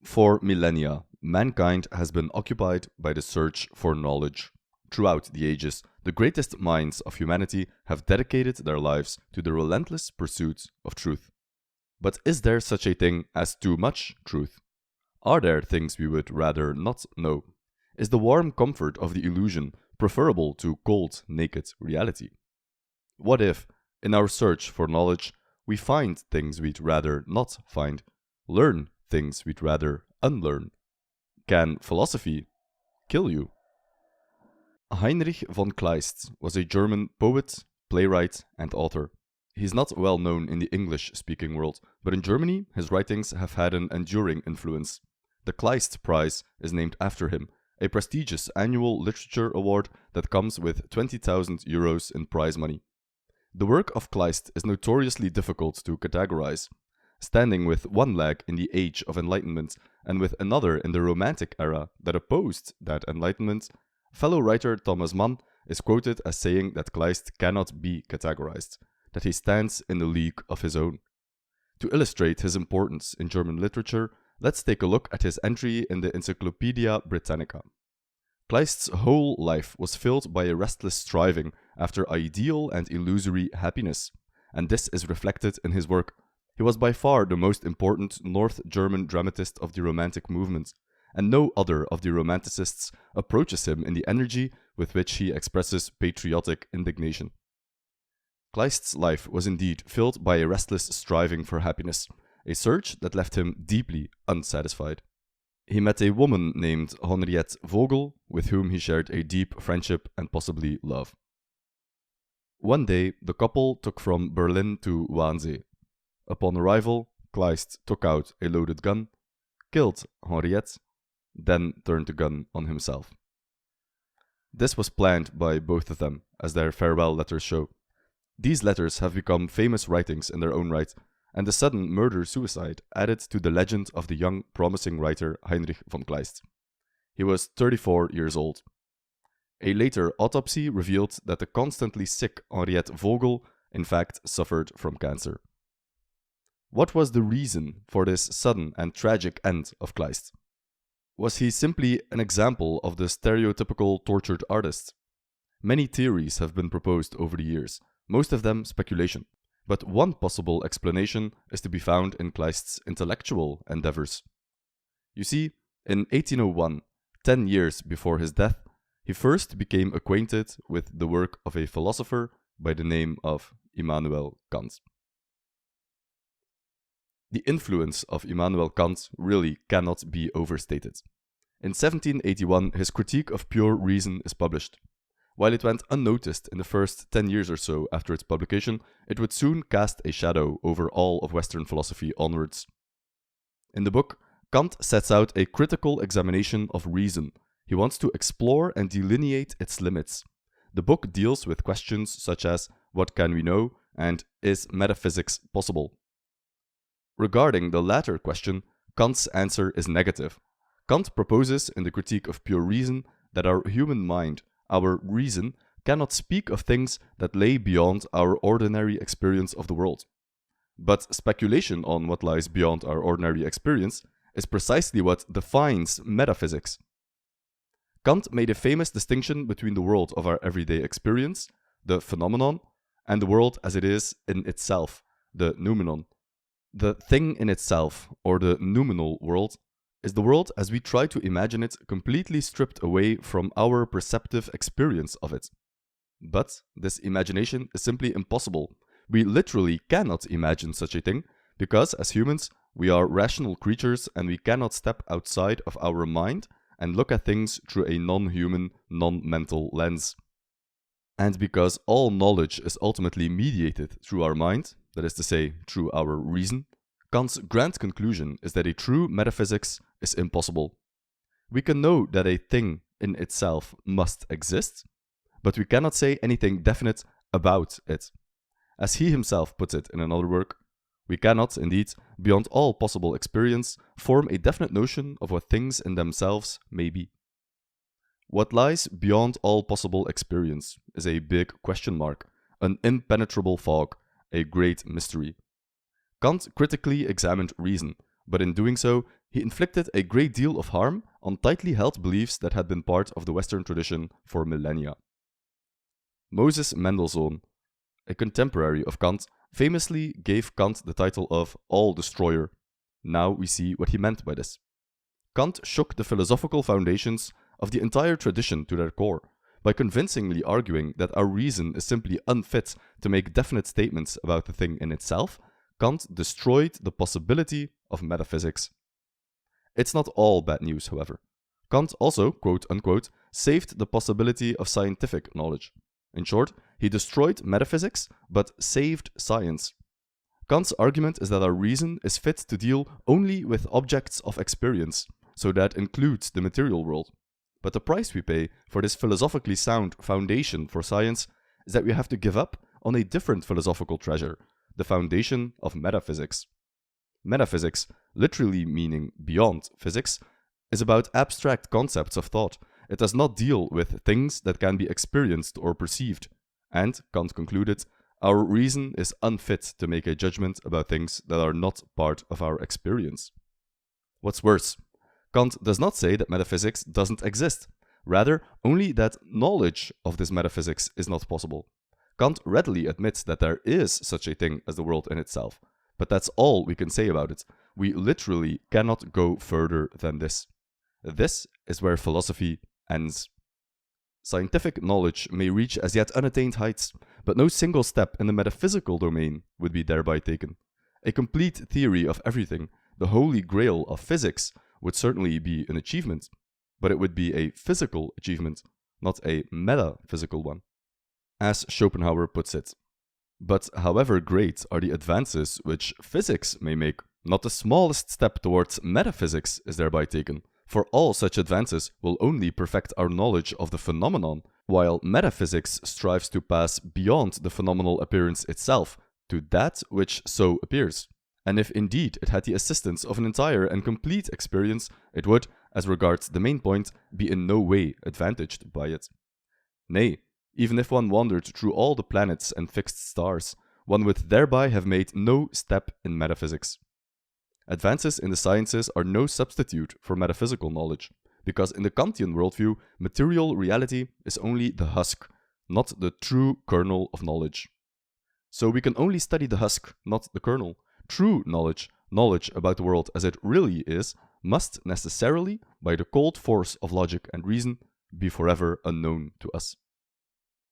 For millennia, mankind has been occupied by the search for knowledge. Throughout the ages, the greatest minds of humanity have dedicated their lives to the relentless pursuit of truth. But is there such a thing as too much truth? Are there things we would rather not know? Is the warm comfort of the illusion preferable to cold, naked reality? What if, in our search for knowledge, we find things we'd rather not find, learn things we'd rather unlearn? Can philosophy kill you? Heinrich von Kleist was a German poet, playwright, and author. He's not well known in the English-speaking world, but in Germany his writings have had an enduring influence. The Kleist Prize is named after him, a prestigious annual literature award that comes with 20,000 euros in prize money. The work of Kleist is notoriously difficult to categorize. Standing with one leg in the Age of Enlightenment and with another in the Romantic era that opposed that Enlightenment, fellow writer Thomas Mann is quoted as saying that Kleist cannot be categorized, that he stands in a league of his own. To illustrate his importance in German literature, let's take a look at his entry in the Encyclopaedia Britannica. Kleist's whole life was filled by a restless striving after ideal and illusory happiness, and this is reflected in his work. He was by far the most important North German dramatist of the Romantic movement, and no other of the Romanticists approaches him in the energy with which he expresses patriotic indignation. Kleist's life was indeed filled by a restless striving for happiness, a search that left him deeply unsatisfied. He met a woman named Henriette Vogel, with whom he shared a deep friendship and possibly love. One day, the couple took from Berlin to Wannsee. Upon arrival, Kleist took out a loaded gun, killed Henriette, then turned the gun on himself. This was planned by both of them, as their farewell letters show. These letters have become famous writings in their own right, and the sudden murder-suicide added to the legend of the young, promising writer Heinrich von Kleist. He was 34 years old. A later autopsy revealed that the constantly sick Henriette Vogel in fact suffered from cancer. What was the reason for this sudden and tragic end of Kleist? Was he simply an example of the stereotypical tortured artist? Many theories have been proposed over the years, most of them speculation. But one possible explanation is to be found in Kleist's intellectual endeavors. You see, in 1801, 10 years before his death, he first became acquainted with the work of a philosopher by the name of Immanuel Kant. The influence of Immanuel Kant really cannot be overstated. In 1781, his Critique of Pure Reason is published. While it went unnoticed in the first 10 years or so after its publication, it would soon cast a shadow over all of Western philosophy onwards. In the book, Kant sets out a critical examination of reason. He wants to explore and delineate its limits. The book deals with questions such as what can we know and is metaphysics possible? Regarding the latter question, Kant's answer is negative. Kant proposes in the Critique of Pure Reason that our human mind, our reason, cannot speak of things that lay beyond our ordinary experience of the world. But speculation on what lies beyond our ordinary experience is precisely what defines metaphysics. Kant made a famous distinction between the world of our everyday experience, the phenomenon, and the world as it is in itself, the noumenon. The thing in itself, or the noumenal world, is the world as we try to imagine it, completely stripped away from our perceptive experience of it. But this imagination is simply impossible. We literally cannot imagine such a thing, because as humans, we are rational creatures and we cannot step outside of our mind and look at things through a non-human, non-mental lens. And because all knowledge is ultimately mediated through our mind, that is to say, through our reason, Kant's grand conclusion is that a true metaphysics is impossible. We can know that a thing in itself must exist, but we cannot say anything definite about it. As he himself puts it in another work, we cannot, indeed, beyond all possible experience, form a definite notion of what things in themselves may be. What lies beyond all possible experience is a big question mark, an impenetrable fog, a great mystery. Kant critically examined reason, but in doing so, he inflicted a great deal of harm on tightly held beliefs that had been part of the Western tradition for millennia. Moses Mendelssohn, a contemporary of Kant, famously gave Kant the title of All-Destroyer. Now we see what he meant by this. Kant shook the philosophical foundations of the entire tradition to their core by convincingly arguing that our reason is simply unfit to make definite statements about the thing in itself. Kant destroyed the possibility of metaphysics. It's not all bad news, however. Kant also, quote-unquote, saved the possibility of scientific knowledge. In short, he destroyed metaphysics, but saved science. Kant's argument is that our reason is fit to deal only with objects of experience, so that includes the material world. But the price we pay for this philosophically sound foundation for science is that we have to give up on a different philosophical treasure, the foundation of metaphysics. Metaphysics, literally meaning beyond physics, is about abstract concepts of thought. It does not deal with things that can be experienced or perceived. And, Kant concluded, our reason is unfit to make a judgment about things that are not part of our experience. What's worse, Kant does not say that metaphysics doesn't exist, rather only that knowledge of this metaphysics is not possible. Kant readily admits that there is such a thing as the world in itself, but that's all we can say about it. We literally cannot go further than this. This is where philosophy ends. Scientific knowledge may reach as yet unattained heights, but no single step in the metaphysical domain would be thereby taken. A complete theory of everything, the holy grail of physics, would certainly be an achievement, but it would be a physical achievement, not a metaphysical one. As Schopenhauer puts it, but however great are the advances which physics may make, not the smallest step towards metaphysics is thereby taken, for all such advances will only perfect our knowledge of the phenomenon, while metaphysics strives to pass beyond the phenomenal appearance itself to that which so appears. And if indeed it had the assistance of an entire and complete experience, it would, as regards the main point, be in no way advantaged by it. Nay, even if one wandered through all the planets and fixed stars, one would thereby have made no step in metaphysics. Advances in the sciences are no substitute for metaphysical knowledge, because in the Kantian worldview, material reality is only the husk, not the true kernel of knowledge. So we can only study the husk, not the kernel. True knowledge, knowledge about the world as it really is, must necessarily, by the cold force of logic and reason, be forever unknown to us.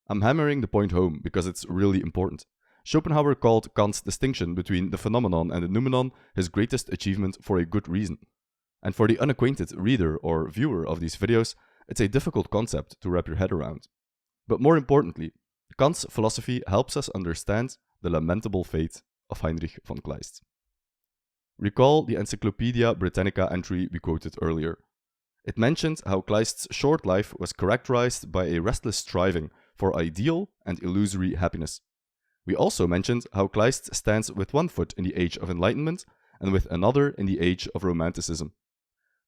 I'm hammering the point home because it's really important. Schopenhauer called Kant's distinction between the phenomenon and the noumenon his greatest achievement for a good reason. And for the unacquainted reader or viewer of these videos, it's a difficult concept to wrap your head around. But more importantly, Kant's philosophy helps us understand the lamentable fate of Heinrich von Kleist. Recall the Encyclopedia Britannica entry we quoted earlier. It mentioned how Kleist's short life was characterized by a restless striving for ideal and illusory happiness. We also mentioned how Kleist stands with one foot in the Age of Enlightenment and with another in the Age of Romanticism.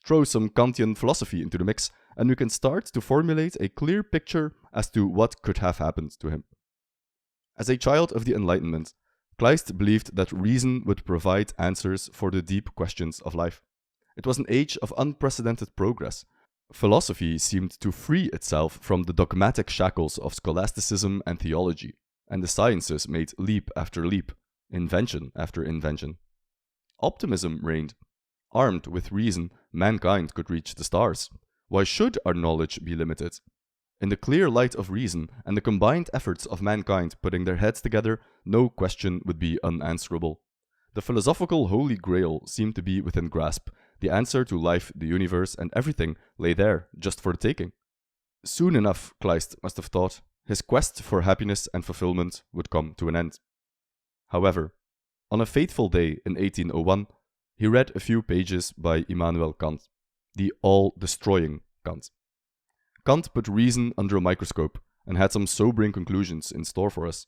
Throw some Kantian philosophy into the mix, and we can start to formulate a clear picture as to what could have happened to him. As a child of the Enlightenment, Kleist believed that reason would provide answers for the deep questions of life. It was an age of unprecedented progress. Philosophy seemed to free itself from the dogmatic shackles of scholasticism and theology, and the sciences made leap after leap, invention after invention. Optimism reigned. Armed with reason, mankind could reach the stars. Why should our knowledge be limited? In the clear light of reason and the combined efforts of mankind putting their heads together, no question would be unanswerable. The philosophical holy grail seemed to be within grasp. The answer to life, the universe, and everything lay there, just for the taking. Soon enough, Kleist must have thought, his quest for happiness and fulfillment would come to an end. However, on a fateful day in 1801, he read a few pages by Immanuel Kant, the all-destroying Kant. Kant put reason under a microscope and had some sobering conclusions in store for us.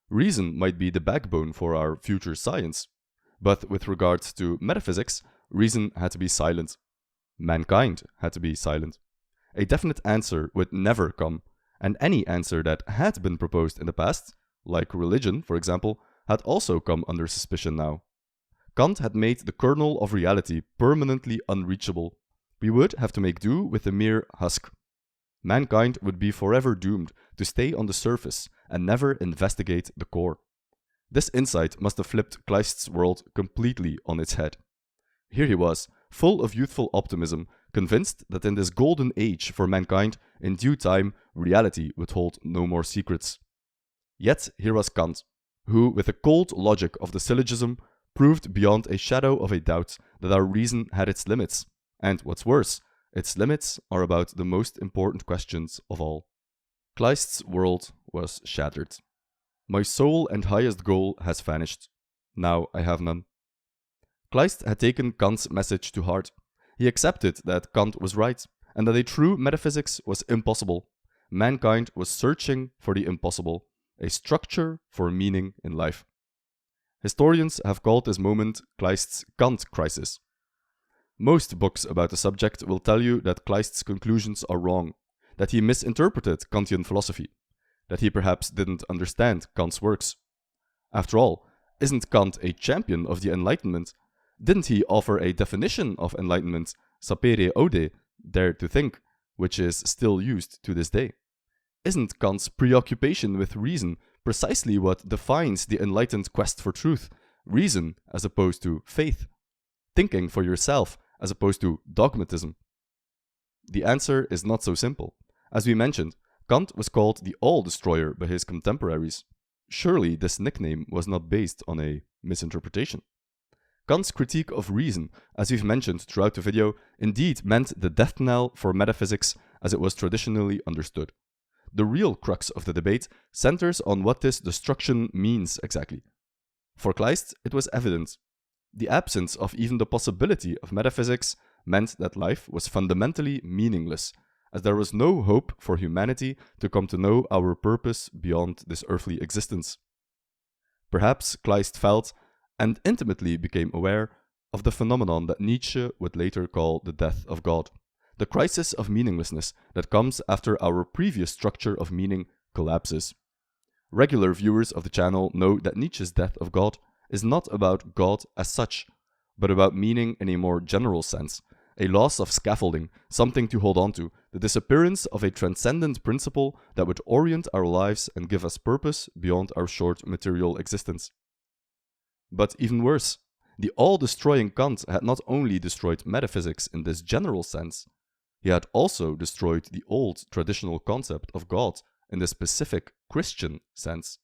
Reason might be the backbone for our future science, but with regards to metaphysics, reason had to be silent. Mankind had to be silent. A definite answer would never come, and any answer that had been proposed in the past, like religion, for example, had also come under suspicion now. Kant had made the kernel of reality permanently unreachable. We would have to make do with a mere husk. Mankind would be forever doomed to stay on the surface and never investigate the core. This insight must have flipped Kleist's world completely on its head. Here he was, full of youthful optimism, convinced that in this golden age for mankind, in due time, reality would hold no more secrets. Yet here was Kant, who, with the cold logic of the syllogism, proved beyond a shadow of a doubt that our reason had its limits, and what's worse, its limits are about the most important questions of all. Kleist's world was shattered. My sole and highest goal has vanished. Now I have none. Kleist had taken Kant's message to heart. He accepted that Kant was right, and that a true metaphysics was impossible. Mankind was searching for the impossible, a structure for meaning in life. Historians have called this moment Kleist's Kant crisis. Most books about the subject will tell you that Kleist's conclusions are wrong, that he misinterpreted Kantian philosophy, that he perhaps didn't understand Kant's works. After all, isn't Kant a champion of the Enlightenment? Didn't he offer a definition of enlightenment, sapere aude, dare to think, which is still used to this day? Isn't Kant's preoccupation with reason precisely what defines the enlightened quest for truth? Reason as opposed to faith. Thinking for yourself as opposed to dogmatism. The answer is not so simple. As we mentioned, Kant was called the All-Destroyer by his contemporaries. Surely this nickname was not based on a misinterpretation. Kant's critique of reason, as we've mentioned throughout the video, indeed meant the death knell for metaphysics as it was traditionally understood. The real crux of the debate centers on what this destruction means exactly. For Kleist, it was evident. The absence of even the possibility of metaphysics meant that life was fundamentally meaningless, as there was no hope for humanity to come to know our purpose beyond this earthly existence. Perhaps Kleist felt, and intimately became aware, of the phenomenon that Nietzsche would later call the death of God, the crisis of meaninglessness that comes after our previous structure of meaning collapses. Regular viewers of the channel know that Nietzsche's death of God is not about God as such, but about meaning in a more general sense, a loss of scaffolding, something to hold on to, the disappearance of a transcendent principle that would orient our lives and give us purpose beyond our short material existence. But even worse, the all-destroying Kant had not only destroyed metaphysics in this general sense, he had also destroyed the old traditional concept of God in the specific Christian sense.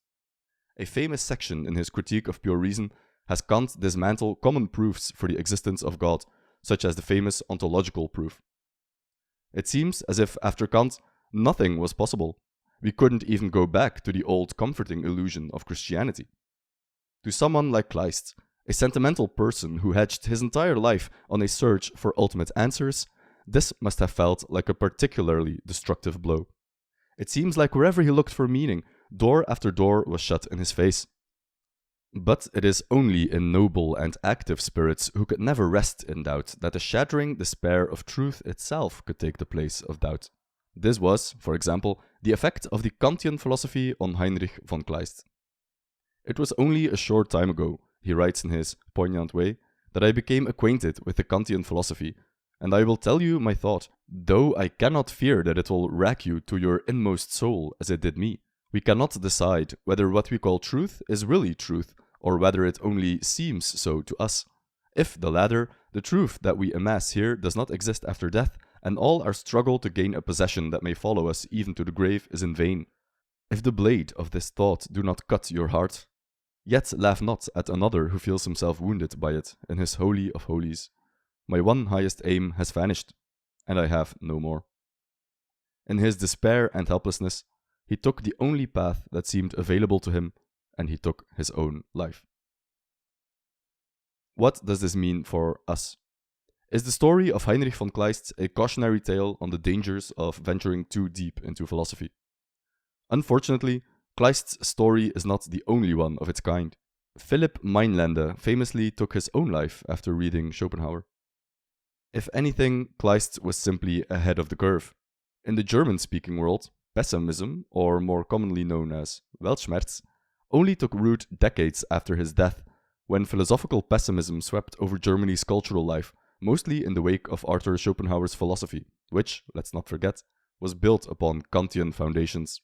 A famous section in his Critique of Pure Reason has Kant dismantle common proofs for the existence of God, such as the famous ontological proof. It seems as if after Kant, nothing was possible. We couldn't even go back to the old comforting illusion of Christianity. To someone like Kleist, a sentimental person who hedged his entire life on a search for ultimate answers, this must have felt like a particularly destructive blow. It seems like wherever he looked for meaning, door after door was shut in his face. But it is only in noble and active spirits who could never rest in doubt that the shattering despair of truth itself could take the place of doubt. This was, for example, the effect of the Kantian philosophy on Heinrich von Kleist. It was only a short time ago, he writes in his poignant way, that I became acquainted with the Kantian philosophy, and I will tell you my thought, though I cannot fear that it will rack you to your inmost soul as it did me. We cannot decide whether what we call truth is really truth, or whether it only seems so to us. If the latter, the truth that we amass here does not exist after death, and all our struggle to gain a possession that may follow us even to the grave is in vain. If the blade of this thought do not cut your heart, yet laugh not at another who feels himself wounded by it in his holy of holies. My one highest aim has vanished, and I have no more. In his despair and helplessness, he took the only path that seemed available to him, and he took his own life. What does this mean for us? Is the story of Heinrich von Kleist a cautionary tale on the dangers of venturing too deep into philosophy? Unfortunately, Kleist's story is not the only one of its kind. Philipp Meinlande famously took his own life after reading Schopenhauer. If anything, Kleist was simply ahead of the curve. In the German-speaking world, pessimism, or more commonly known as Weltschmerz, only took root decades after his death, When philosophical pessimism swept over Germany's cultural life, mostly in the wake of Arthur Schopenhauer's philosophy, which, let's not forget, was built upon Kantian foundations.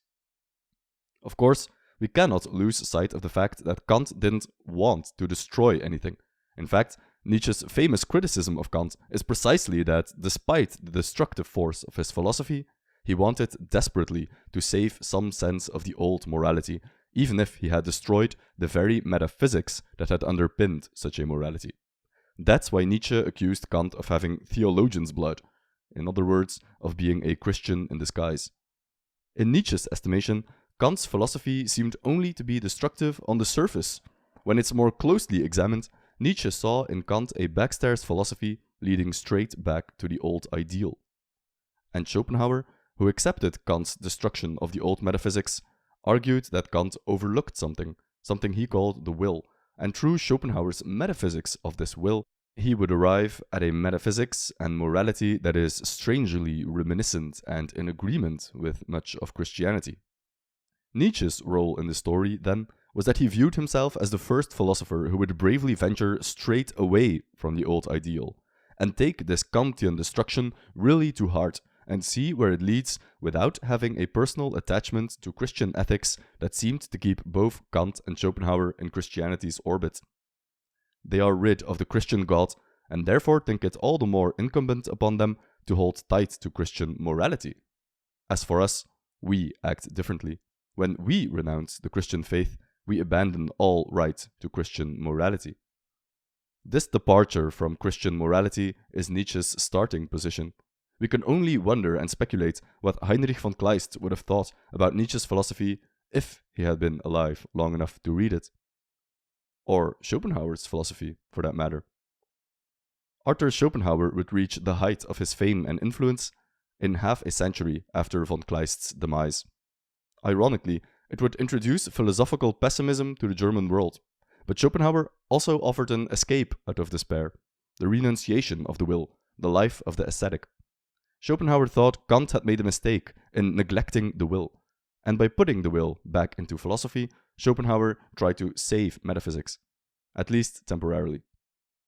Of course, we cannot lose sight of the fact that Kant didn't want to destroy anything. In fact, Nietzsche's famous criticism of Kant is precisely that, despite the destructive force of his philosophy, he wanted desperately to save some sense of the old morality, even if he had destroyed the very metaphysics that had underpinned such a morality. That's why Nietzsche accused Kant of having theologian's blood, in other words, of being a Christian in disguise. In Nietzsche's estimation, Kant's philosophy seemed only to be destructive on the surface. When it's more closely examined, Nietzsche saw in Kant a backstairs philosophy leading straight back to the old ideal. And Schopenhauer, who accepted Kant's destruction of the old metaphysics, argued that Kant overlooked something he called the will, and through Schopenhauer's metaphysics of this will, he would arrive at a metaphysics and morality that is strangely reminiscent and in agreement with much of Christianity. Nietzsche's role in the story, then, was that he viewed himself as the first philosopher who would bravely venture straight away from the old ideal, and take this Kantian destruction really to heart, and see where it leads without having a personal attachment to Christian ethics that seemed to keep both Kant and Schopenhauer in Christianity's orbit. They are rid of the Christian God, and therefore think it all the more incumbent upon them to hold tight to Christian morality. As for us, we act differently. When we renounce the Christian faith, we abandon all right to Christian morality. This departure from Christian morality is Nietzsche's starting position. We can only wonder and speculate what Heinrich von Kleist would have thought about Nietzsche's philosophy if he had been alive long enough to read it. Or Schopenhauer's philosophy, for that matter. Arthur Schopenhauer would reach the height of his fame and influence in half a century after von Kleist's demise. Ironically, it would introduce philosophical pessimism to the German world, but Schopenhauer also offered an escape out of despair, the renunciation of the will, the life of the ascetic. Schopenhauer thought Kant had made a mistake in neglecting the will, and by putting the will back into philosophy, Schopenhauer tried to save metaphysics, at least temporarily.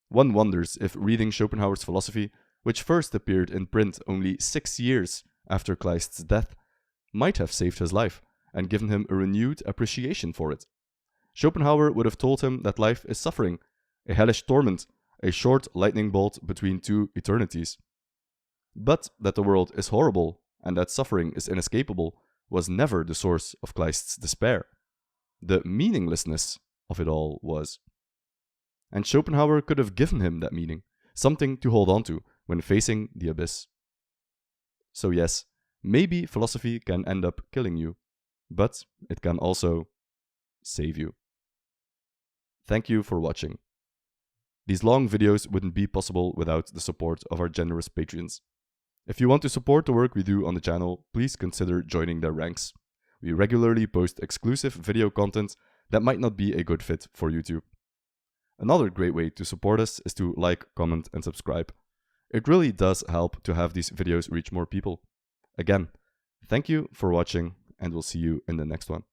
One wonders if reading Schopenhauer's philosophy, which first appeared in print only 6 years after Kleist's death, might have saved his life and given him a renewed appreciation for it. Schopenhauer would have told him that life is suffering, a hellish torment, a short lightning bolt between two eternities. But that the world is horrible and that suffering is inescapable was never the source of Kleist's despair. The meaninglessness of it all was. And Schopenhauer could have given him that meaning, something to hold on to when facing the abyss. So yes, maybe philosophy can end up killing you, but it can also save you. Thank you for watching. These long videos wouldn't be possible without the support of our generous patrons. If you want to support the work we do on the channel, please consider joining their ranks. We regularly post exclusive video content that might not be a good fit for YouTube. Another great way to support us is to like, comment, and subscribe. It really does help to have these videos reach more people. Again, thank you for watching, and we'll see you in the next one.